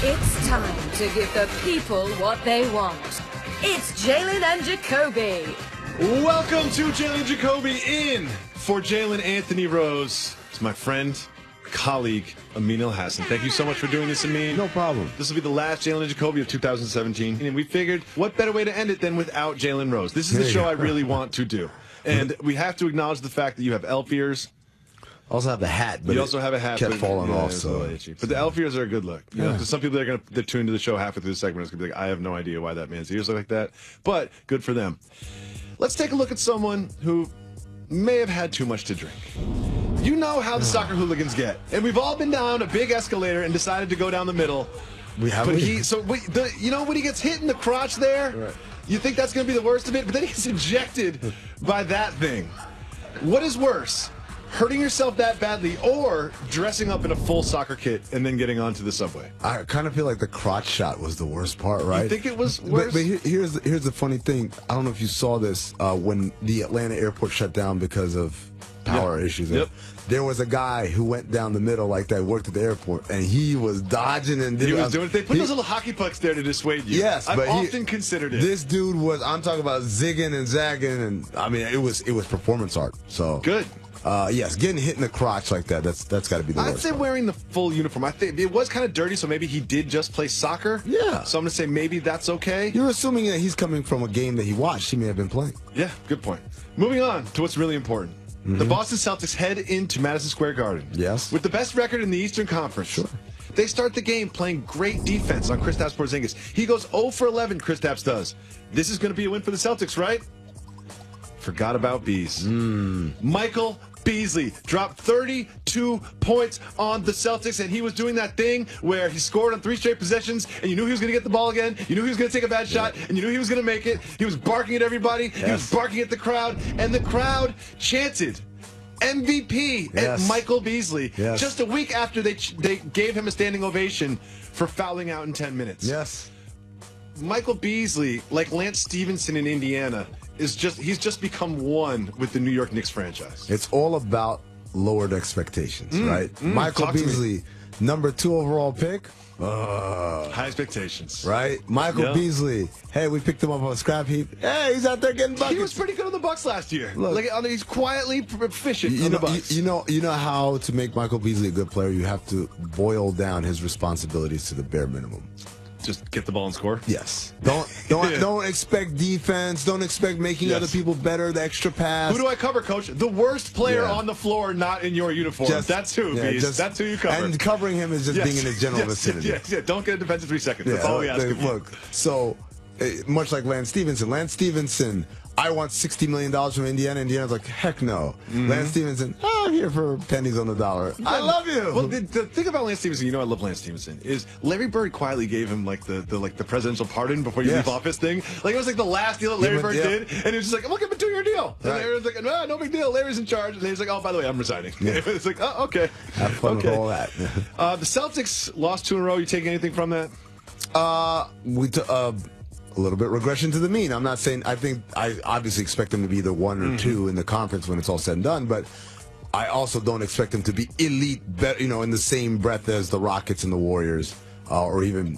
It's time to give the people what they want. It's Jalen and Jacoby. Welcome to Jalen Jacoby in for Jalen Anthony Rose. It's my friend, colleague, Amin El Hassan. Thank you so much for doing this, Amin. No problem. This will be the last Jalen and Jacoby of 2017. And we figured, what better way to end it than without Jalen Rose? This is the show I really want to do. And we have to acknowledge the fact that you have elf ears. I also have the hat, but you also have a hat, kept but falling off. So, but the elf ears are a good look. You know, 'cause some people that tune into the show halfway through the segment is gonna be like, I have no idea why that man's ears look like that, but good for them. Let's take a look at someone who may have had too much to drink. You know how the soccer hooligans get, and we've all been down a big escalator and decided to go down the middle. We have. You know when he gets hit in the crotch there, right. You think that's gonna be the worst of it, but then he gets ejected by that thing. What is worse? Hurting yourself that badly, or dressing up in a full soccer kit and then getting onto the subway? I kind of feel like the crotch shot was the worst part, right? You think it was worse? But here's the funny thing. I don't know if you saw this when the Atlanta airport shut down because of power issues. Yep. There was a guy who went down the middle like that, worked at the airport, and he was dodging and he was doing it. They put those little hockey pucks there to dissuade you. Yes, I've but often considered it. This dude was. I'm talking about zigging and zagging, and I mean it was performance art. So good. Yes, getting hit in the crotch like that, that's got to be the worst. I'd say part. wearing the full uniform. I think it was kind of dirty, so maybe he did just play soccer. Yeah. So I'm going to say maybe that's okay. You're assuming that he's coming from a game that he watched. He may have been playing. Yeah, good point. Moving on to what's really important. The Boston Celtics head into Madison Square Garden. Yes. With the best record in the Eastern Conference. Sure. They start the game playing great defense on Kristaps Porzingis. He goes 0 for 11, Kristaps does. This is going to be a win for the Celtics, right? Forgot about Bees. Michael Beasley dropped 32 points on the Celtics, and he was doing that thing where he scored on 3 straight possessions, and you knew he was going to get the ball again, you knew he was going to take a bad shot, and you knew he was going to make it. He was barking at everybody, he was barking at the crowd, and the crowd chanted MVP at Michael Beasley just a week after they gave him a standing ovation for fouling out in 10 minutes. Yes. Michael Beasley, like Lance Stevenson in Indiana, he's just become one with the New York Knicks franchise. It's all about lowered expectations, right? Michael Beasley, number 2 overall pick. High expectations. Right? Michael Beasley. Hey, we picked him up on a scrap heap. Hey, he's out there getting buckets. He was pretty good on the Bucks last year. Look, he's quietly proficient you on know, the Bucks. You know how to make Michael Beasley a good player? You have to boil down his responsibilities to the bare minimum. Just get the ball and score? Yes. Don't expect defense. Don't expect making other people better, the extra pass. Who do I cover, Coach? The worst player on the floor, not in your uniform. That's who, Bees. That's who you cover. And covering him is just being in his general vicinity. Yeah. Don't get a defensive 3 seconds. That's all we ask of you. Look, so much like Lance Stevenson. Lance Stevenson, I want $60 million from Indiana. Indiana's like, heck no. Lance Stevenson, I'm here for pennies on the dollar. I love you. Well, the thing about Lance Stevenson, you know I love Lance Stevenson, is Larry Bird quietly gave him like the presidential pardon before you leave office thing. Like it was like the last deal that Larry Bird did, and he was just like, I'm gonna give him a 2-year deal. And Larry was like, no big deal. Larry's in charge, and he's like, oh, by the way, I'm resigning. It's like, oh, okay. Have fun with all that. The Celtics lost 2 in a row. You take anything from that? A little bit regression to the mean. I'm not saying. I obviously expect them to be either 1 or 2 in the conference when it's all said and done, but I also don't expect them to be elite, in the same breath as the Rockets and the Warriors, or even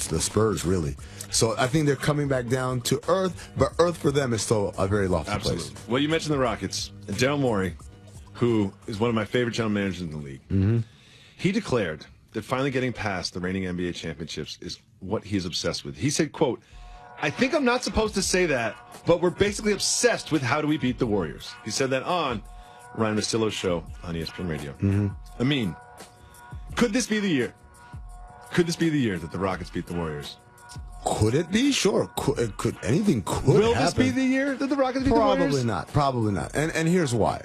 the Spurs, really. So I think they're coming back down to earth, but earth for them is still a very lofty place. Well, you mentioned the Rockets. Daryl Morey, who is one of my favorite general managers in the league, he declared that finally getting past the reigning NBA championships is what he's obsessed with. He said, quote, I think I'm not supposed to say that, but we're basically obsessed with how do we beat the Warriors. He said that on Ryan Russillo's show on ESPN Radio. I mean, could this be the year? Could this be the year that the Rockets beat the Warriors? Could it be? Sure. Anything could Will happen. This be the year that the Rockets beat the Warriors? Probably not. Probably not. And here's why.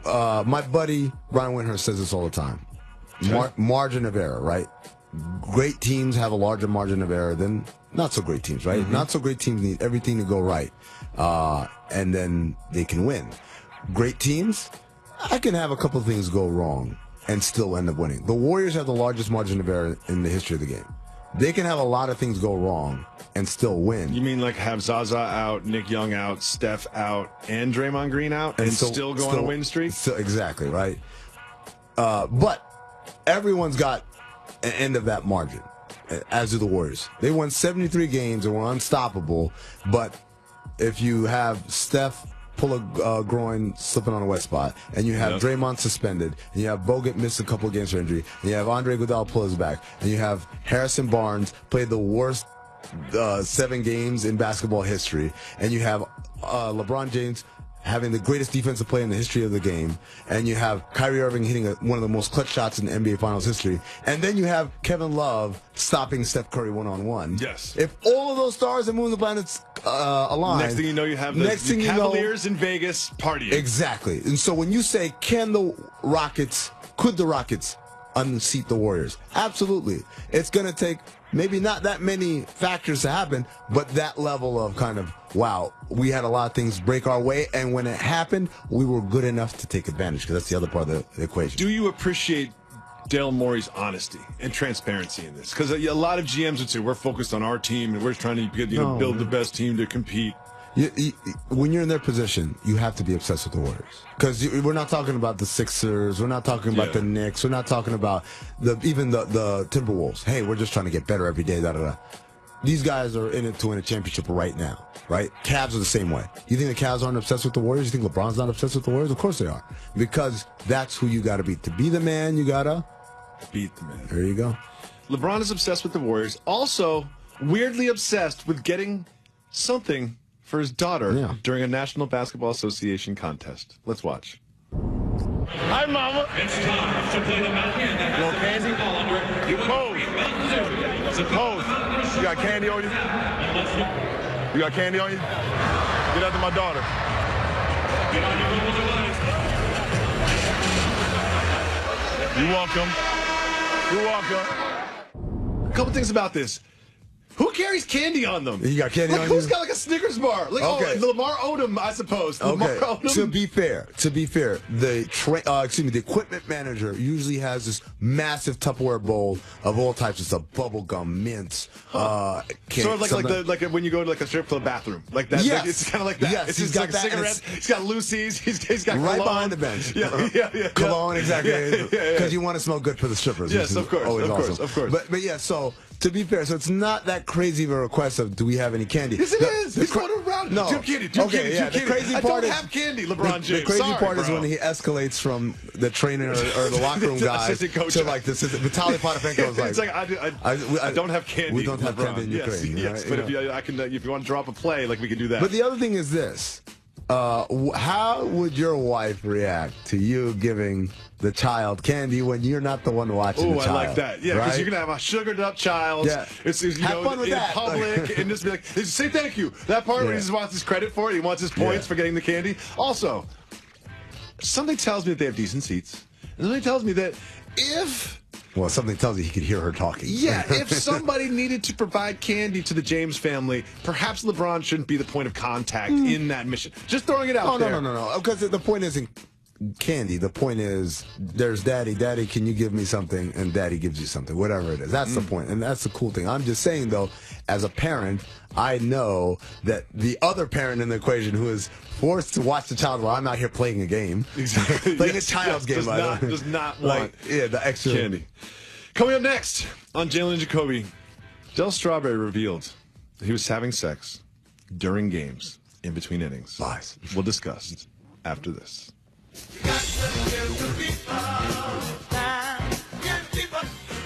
My buddy Brian Windhorst says this all the time. Margin of error, right? Great teams have a larger margin of error than not so great teams, right? Not so great teams need everything to go right, and then they can win. Great teams, I can have a couple of things go wrong and still end up winning. The Warriors have the largest margin of error in the history of the game. They can have a lot of things go wrong and still win. You mean like have Zaza out, Nick Young out, Steph out, and Draymond Green out, and still go on a win streak? Exactly, right? But everyone's got end of that margin, as do the Warriors. They won 73 games and were unstoppable, but if you have Steph pull a groin slipping on a wet spot, and you have Draymond suspended, and you have Bogut miss a couple of games for injury, and you have Andre Iguodala pull his back, and you have Harrison Barnes play the worst 7 games in basketball history, and you have LeBron James having the greatest defensive play in the history of the game, and you have Kyrie Irving hitting one of the most clutch shots in NBA Finals history, and then you have Kevin Love stopping Steph Curry one-on-one. Yes. If all of those stars and moons and planets align, next thing you know, you have the Cavaliers in Vegas partying. Exactly. And so when you say, could the Rockets unseat the Warriors? Absolutely. It's going to take maybe not that many factors to happen, but that level of kind of, wow, we had a lot of things break our way, and when it happened, we were good enough to take advantage, because that's the other part of the equation. Do you appreciate Daryl Morey's honesty and transparency in this? Because a lot of GMs would say, we're focused on our team, and we're trying to build the best team to compete. When you're in their position, you have to be obsessed with the Warriors, because we're not talking about the Sixers, we're not talking about the Knicks, we're not talking about even the Timberwolves. Hey, we're just trying to get better every day. These guys are in it to win a championship right now, right? Cavs are the same way. You think the Cavs aren't obsessed with the Warriors? You think LeBron's not obsessed with the Warriors? Of course they are, because that's who you got to beat. To be the man, you gotta beat the man. There you go. LeBron is obsessed with the Warriors. Also, weirdly obsessed with getting something for his daughter during a National Basketball Association contest. Let's watch. Hi, Mama. It's time to play the mountain. You want candy? Pose. You got candy on you? You got candy on you? Get after my daughter. You're welcome. You're welcome. A couple things about this. Who carries candy on them? You got candy on you? Who's got like a Snickers bar? Like, Lamar Odom, I suppose. Lamar Odom. To be fair, the equipment manager usually has this massive Tupperware bowl of all types of stuff: bubble gum, mints, sort of like when you go to like a strip club bathroom, like that. Yes. Like, it's kind of like that. Yes, it's he's just got like cigarettes. He's got Lucy's. He's got right cologne. behind the bench. Yeah. Cologne, exactly. Because you want to smell good for the strippers. Yes, of course. But yeah, so. To be fair, so it's not that crazy of a request of, do we have any candy? Yes, it is. He's going around. No. Do you have candy? The crazy part I don't have candy, LeBron James. The crazy part is when he escalates from the trainer or the locker room guy to like the assistant. Vitaly Potapenko is like, it's like I don't have candy. We don't have candy in Ukraine. Yes, right? But if you want to drop a play, like we can do that. But the other thing is this. How would your wife react to you giving the child candy when you're not the one watching the child? I like that. Yeah, because you're going to have a sugared up child. Yeah. It's have fun with in that. public and just be like, say thank you. That part where he just wants his credit for it. He wants his points for getting the candy. Also, something tells me that they have decent seats. And something tells me that if... Well, something tells you he could hear her talking. Yeah, if somebody needed to provide candy to the James family, perhaps LeBron shouldn't be the point of contact in that mission. Just throwing it out there. No. Because the point isn't candy. The point is, there's Daddy. Daddy, can you give me something? And Daddy gives you something, whatever it is. That's the point, and that's the cool thing. I'm just saying, though, as a parent, I know that the other parent in the equation who is forced to watch the child while I'm out here playing a game, playing a child's game, does not want the extra candy. Coming up next on Jalen Jacoby, Del Strawberry revealed that he was having sex during games in between innings. Lies. We'll discuss after this.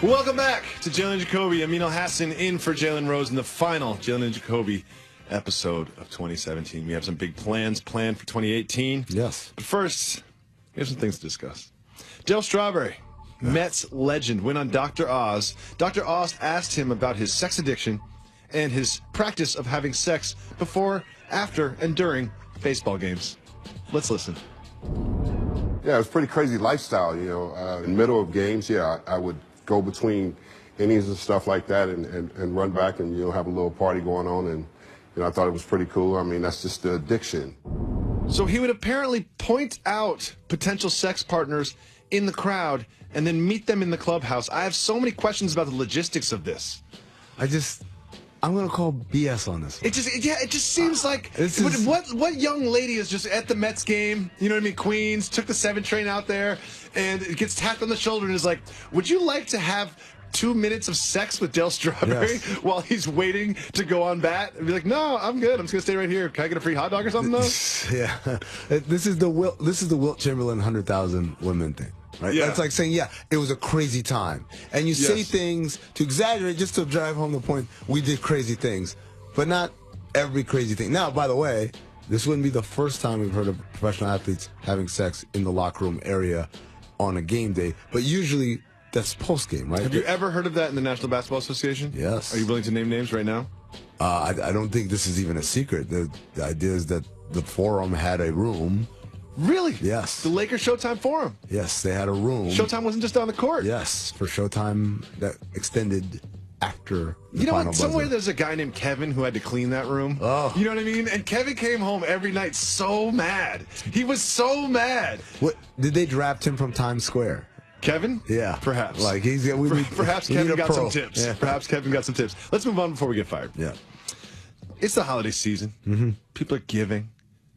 Welcome back to Jalen Jacoby. Amin Al-Hassan in for Jalen Rose in the final Jalen Jacoby episode of 2017. We have some big plans planned for 2018. Yes. But first, we have some things to discuss. Del Strawberry, Mets legend, went on Dr. Oz. Dr. Oz asked him about his sex addiction and his practice of having sex before, after, and during baseball games. Let's listen. Yeah, it was a pretty crazy lifestyle, you know. In the middle of games, I would go between innings and stuff like that and run back and, have a little party going on. And, I thought it was pretty cool. I mean, that's just the addiction. So he would apparently point out potential sex partners in the crowd and then meet them in the clubhouse. I have so many questions about the logistics of this. I'm gonna call BS on this one. It just seems like what young lady is just at the Mets game? You know what I mean? Queens took the 7 train out there, and it gets tapped on the shoulder and is like, "Would you like to have 2 minutes of sex with Dale Strawberry while he's waiting to go on bat and be like, no, I'm good. I'm just going to stay right here. Can I get a free hot dog or something, though? Yeah. This is the Wilt Chamberlain 100,000 women thing. Right? Yeah. That's like saying, it was a crazy time. And you say things to exaggerate just to drive home the point, we did crazy things. But not every crazy thing. Now, by the way, this wouldn't be the first time we've heard of professional athletes having sex in the locker room area on a game day. But usually, that's post-game, right? Have you ever heard of that in the National Basketball Association? Yes. Are you willing to name names right now? I don't think this is even a secret. The idea is that the Forum had a room. Really? Yes. The Lakers Showtime Forum. Yes, they had a room. Showtime wasn't just on the court. Yes, for Showtime, that extended after the You know final what? Somewhere buzzer. there's a guy named Kevin who had to clean that room. Oh. You know what I mean? And Kevin came home every night so mad. He was so mad. What did they draft him from Times Square? Kevin? Yeah, Perhaps. Like Perhaps we Kevin need a got some pro. tips. Yeah. Perhaps Kevin got some tips. Let's move on before we get fired. Yeah. It's the holiday season. Mm-hmm. People are giving,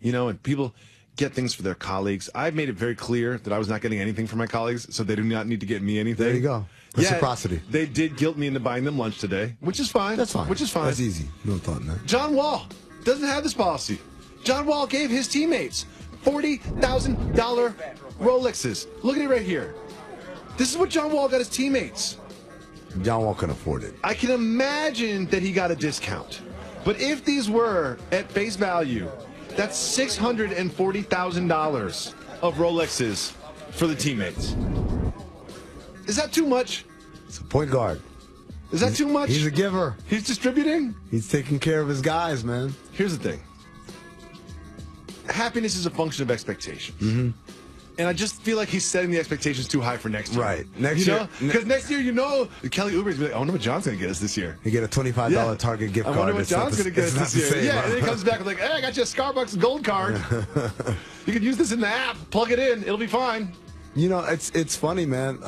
and people get things for their colleagues. I've made it very clear that I was not getting anything for my colleagues, so they do not need to get me anything. There you go. Reciprocity. They did guilt me into buying them lunch today, which is fine. That's fine. Which is fine. That's easy. No thought in that. John Wall doesn't have this policy. John Wall gave his teammates $40,000 Rolexes. Look at it right here. This is what John Wall got his teammates. John Wall can afford it. I can imagine that he got a discount. But if these were at face value, that's $640,000 of Rolexes for the teammates. Is that too much? It's a point guard. Is that too much? He's a giver. He's distributing? He's taking care of his guys, man. Here's the thing. Happiness is a function of expectations. Mm-hmm. And I just feel like he's setting the expectations too high for next year. Right. Next year. Because next year, Kelly Oubre is like, I wonder what John's going to get us this year. You get a $25 Target gift card. I wonder what John's going to get us this year. Same, and then he comes back with like, hey, I got you a Starbucks gold card. You can use this in the app. Plug it in. It'll be fine. It's funny, man.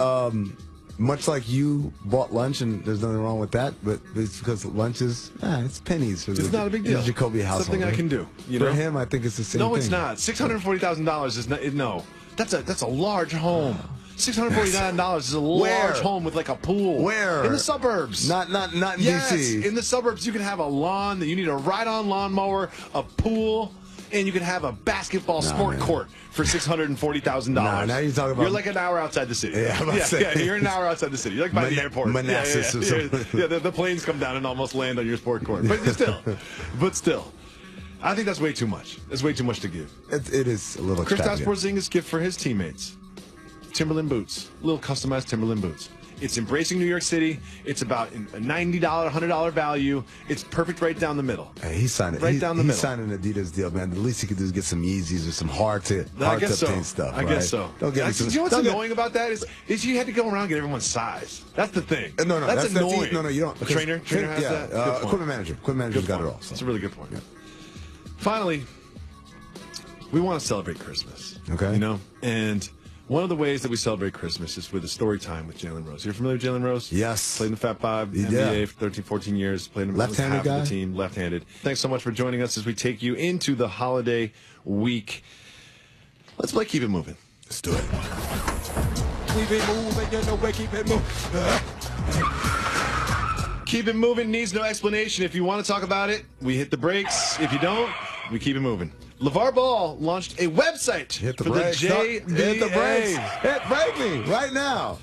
Much like you bought lunch, and there's nothing wrong with that, but it's because lunch is, it's pennies. It's not a big deal. Jacoby household. Something I can do. For him, I think it's the same thing. No, it's not. $640,000 is not. No. That's a large home. $649 is a large home with like a pool. Where? In the suburbs. Not in yes, DC. In the suburbs, you can have a lawn that you need a ride-on lawnmower, a pool, and you can have a basketball court for $640,000. Nah, now you're talking about. You're like an hour outside the city. Yeah, you're an hour outside the city. You're like by the airport. Manassas or something. Yeah, the planes come down and almost land on your sport court. But still. I think that's way too much. That's way too much to give. It is a little Kristaps extravagant. Porzingis' gift for his teammates. Timberland boots. Little customized Timberland boots. It's embracing New York City. It's about a $90, $100 value. It's perfect right down the middle. Hey, he's signing right down the middle. He's signing an Adidas deal, man. The least he could do is get some Yeezys or some hard to obtain stuff. I guess so. Don't get You know what's annoying about that is you had to go around and get everyone's size. That's the thing. No, that's annoying. No, you don't. A trainer has that. Good point. Equipment manager's got it all. So. That's a really good point. Yeah. Finally, we want to celebrate Christmas. Okay. And one of the ways that we celebrate Christmas is with a story time with Jalen Rose. You're familiar with Jalen Rose? Yes. Played in the Fat Five, NBA for 13, 14 years. Played in left-handed half guy? of the team, left-handed. Thanks so much for joining us as we take you into the holiday week. Let's play Keep It Moving. Let's do it. Keep it moving, keep it moving. Keep It Moving needs no explanation. If you want to talk about it, we hit the brakes. If you don't, we keep it moving. LeVar Ball launched a website Hit the for brakes. the JBA. Hit the brakes. Hit break me right now.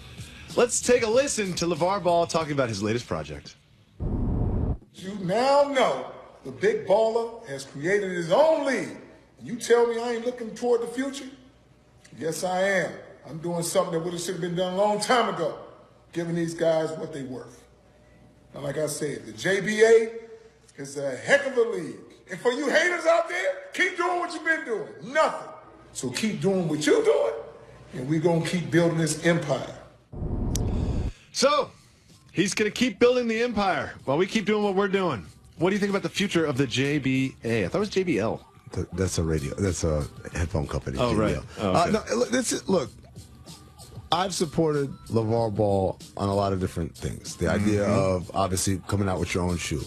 Let's take a listen to LeVar Ball talking about his latest project. You now know the big baller has created his own league. You tell me I ain't looking toward the future? Yes, I am. I'm doing something that should have been done a long time ago, giving these guys what they worth. Now, like I said, the JBA is a heck of a league. And for you haters out there, keep doing what you've been doing. Nothing. So keep doing what you're doing, and we're going to keep building this empire. So, he's going to keep building the empire while we keep doing what we're doing. What do you think about the future of the JBA? I thought it was JBL. That's a radio. That's a headphone company. Oh, JBL. right. Oh, okay. Look, I've supported LeVar Ball on a lot of different things. The idea of obviously coming out with your own shoe.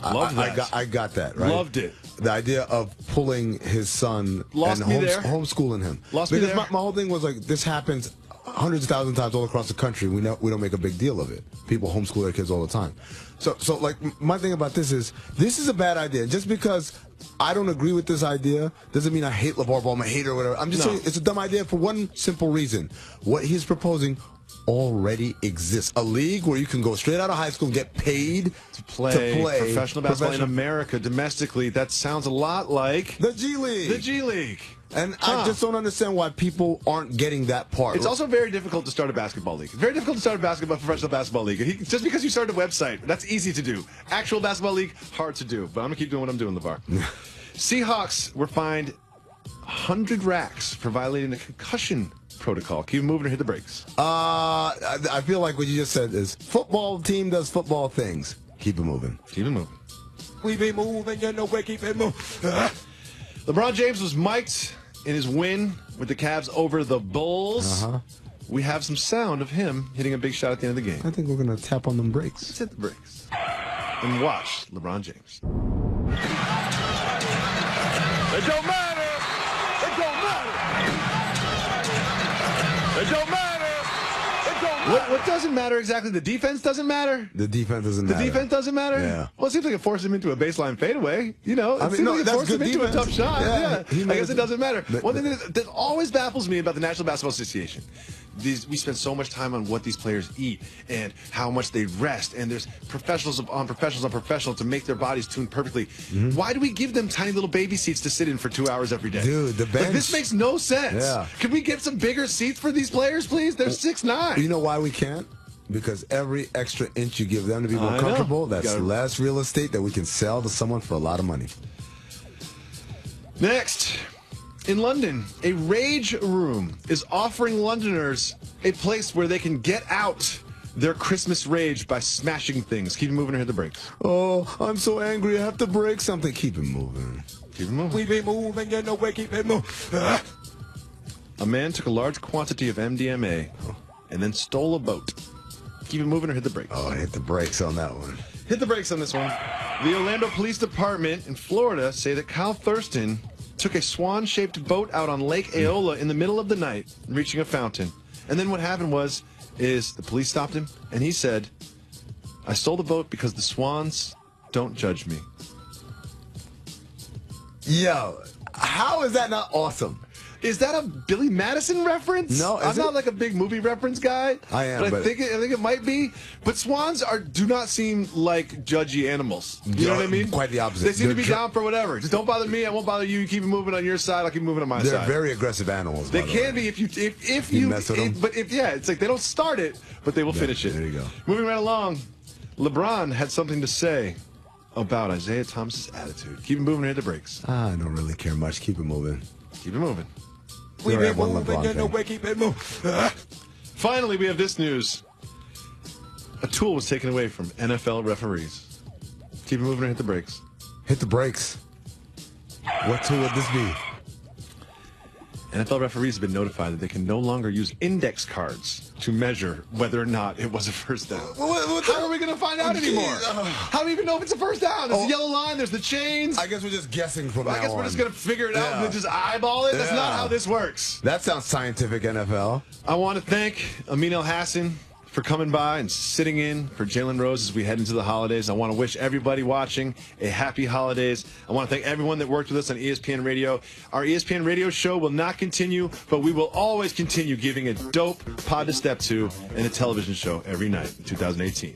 Love that. I got that, right? Loved it. The idea of pulling his son Lost and me there. homeschooling him. Lost me because there. my whole thing was like, this happens hundreds of thousands of times all across the country. We don't make a big deal of it. People homeschool their kids all the time. So like, my thing about this is a bad idea. Just because I don't agree with this idea doesn't mean I hate LeVar Ball, I'm a hater or whatever. I'm just saying it's a dumb idea for one simple reason. What he's proposing already exists. A league where you can go straight out of high school and get paid to play professional basketball in America domestically. That sounds a lot like the G League. The G League. And I just don't understand why people aren't getting that part. It's also very difficult to start a basketball league. It's very difficult to start a professional basketball league. Just because you start a website, that's easy to do. Actual basketball league, hard to do. But I'm going to keep doing what I'm doing, LeVar. Seahawks were fined 100 racks for violating the concussion protocol. Keep moving or hit the brakes. I feel like what you just said is football team does football things. Keep it moving. Keep it moving. We be moving, you know, we keep it moving. LeBron James was mic'd in his win with the Cavs over the Bulls. We have some sound of him hitting a big shot at the end of the game. I think we're going to tap on them brakes. Let's hit the brakes. And watch LeBron James. It don't matter. It don't matter. It don't matter. It don't matter. What doesn't matter exactly? The defense doesn't matter? The defense doesn't matter. The defense doesn't matter? Yeah. Well, it seems like it forced him into a baseline fadeaway. You know, it seems like it forced him into a tough shot. Yeah. I guess it doesn't matter. One thing that always baffles me about the National Basketball Association, we spend so much time on what these players eat and how much they rest, and there's professionals on professionals to make their bodies tuned perfectly. Why do we give them tiny little baby seats to sit in for 2 hours every day? Dude, the bench. Like, this makes no sense. Yeah. Can we get some bigger seats for these players, please? They're 6'9". You know why we can't? Because every extra inch you give them to be more comfortable, that's less real estate that we can sell to someone for a lot of money. Next, in London, a rage room is offering Londoners a place where they can get out their Christmas rage by smashing things. Keep it moving or hit the brakes. Oh, I'm so angry I have to break something. Keep it moving. Keep it moving. We be moving, you know, we keep it moving. A man took a large quantity of MDMA and then stole a boat. Keep it moving or hit the brakes. Oh, I hit the brakes on that one. Hit the brakes on this one. The Orlando Police Department in Florida say that Kyle Thurston took a swan-shaped boat out on Lake Eola in the middle of the night, reaching a fountain. And then what happened is the police stopped him, and he said, "I stole the boat because the swans don't judge me." Yo, how is that not awesome? Is that a Billy Madison reference? No, I'm not like a big movie reference guy. I am, but I think it might be. But swans do not seem like judgy animals. You know what I mean? Quite the opposite. They seem to be down for whatever. Just don't bother me. I won't bother you. You keep it moving on your side. I'll keep moving on my side. They're very aggressive animals. They can be if you mess with them. But it's like they don't start it, but they will finish it. There you go. Moving right along, LeBron had something to say about Isaiah Thomas's attitude. Keep it moving or hit the brakes. I don't really care much. Keep it moving. Keep it moving. We We're be at one moving, LeBron you know, thing. we keep it moving. Finally, we have this news. A tool was taken away from NFL referees. Keep it moving or hit the brakes. Hit the brakes. What tool would this be? NFL referees have been notified that they can no longer use index cards to measure whether or not it was a first down. How are we going to find out anymore? How do we even know if it's a first down? There's the yellow line, there's the chains. I guess we're just guessing from now on. I guess we're just going to figure it out and then just eyeball it. That's not how this works. That sounds scientific, NFL. I want to thank Amin El Hassan for coming by and sitting in for Jalen Rose as we head into the holidays. I want to wish everybody watching a happy holidays. I want to thank everyone that worked with us on ESPN Radio. Our ESPN Radio show will not continue, but we will always continue giving a dope pod to step to and a television show every night in 2018.